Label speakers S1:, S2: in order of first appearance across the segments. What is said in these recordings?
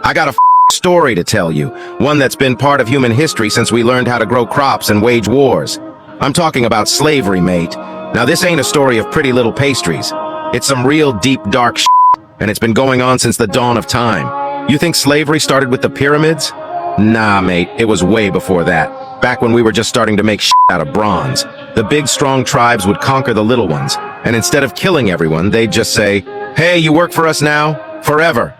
S1: I got a story to tell you, one that's been part of human history since we learned how to grow crops and wage wars. I'm talking about slavery, mate. Now this ain't a story of pretty little pastries. It's some real deep dark and it's been going on since the dawn of time. You think slavery started with the pyramids? Nah, mate, it was way before that. Back when we were just starting to make out of bronze. The big strong tribes would conquer the little ones, and instead of killing everyone, they'd just say, "Hey, you work for us now? Forever."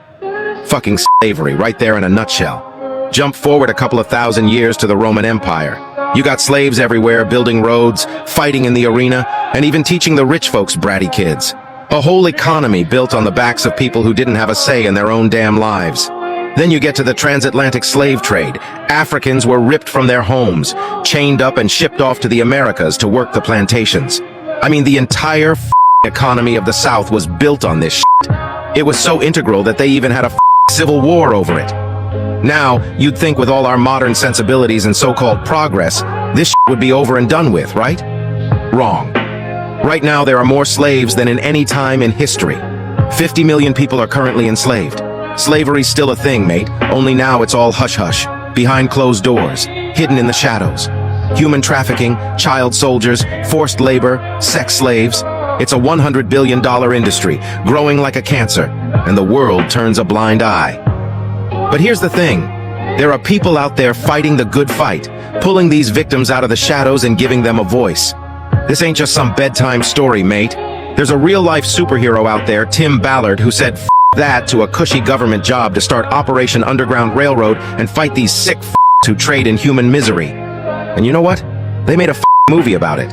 S1: Fucking slavery, right there in a nutshell. Jump forward a couple of thousand years to the Roman Empire. You got slaves everywhere, building roads, fighting in the arena, and even teaching the rich folks' bratty kids. A whole economy built on the backs of people who didn't have a say in their own damn lives. Then you get to the transatlantic slave trade. Africans were ripped from their homes, chained up and shipped off to the Americas to work the plantations. I mean, the entire economy of the South was built on this shit. It was so integral that they even had a civil war over it. Now, you'd think with all our modern sensibilities and so-called progress, this shit would be over and done with, right? Wrong. Right now, there are more slaves than in any time in history. 50 million people are currently enslaved. Slavery's still a thing, mate, only now it's all hush-hush, behind closed doors, hidden in the shadows. Human trafficking, child soldiers, forced labor, sex slaves. It's a $100 billion industry, growing like a cancer, and the world turns a blind eye. But here's the thing. There are people out there fighting the good fight, pulling these victims out of the shadows and giving them a voice. This ain't just some bedtime story, mate. There's a real-life superhero out there, Tim Ballard, who said "F that" to a cushy government job to start Operation Underground Railroad and fight these sick who trade in human misery. And you know what? They made a movie about it.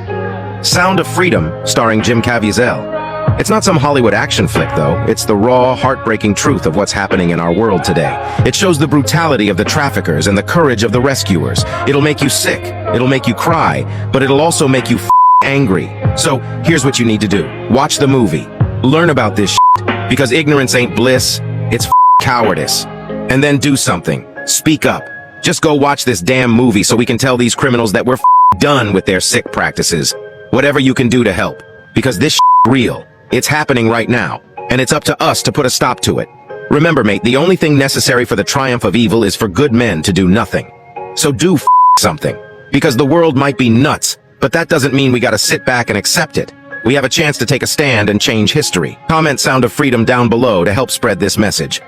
S1: Sound of Freedom, starring Jim Caviezel. It's not some Hollywood action flick, though. It's the raw, heartbreaking truth of what's happening in our world today. It shows the brutality of the traffickers and the courage of the rescuers. It'll make you sick. It'll make you cry. But it'll also make you angry. So, here's what you need to do. Watch the movie. Learn about this shit. Because ignorance ain't bliss. It's cowardice. And then do something. Speak up. Just go watch this damn movie so we can tell these criminals that we're done with their sick practices. Whatever you can do to help. Because this shit's real. It's happening right now. And it's up to us to put a stop to it. Remember, mate, the only thing necessary for the triumph of evil is for good men to do nothing. So do something. Because the world might be nuts, but that doesn't mean we gotta sit back and accept it. We have a chance to take a stand and change history. Comment Sound of Freedom down below to help spread this message.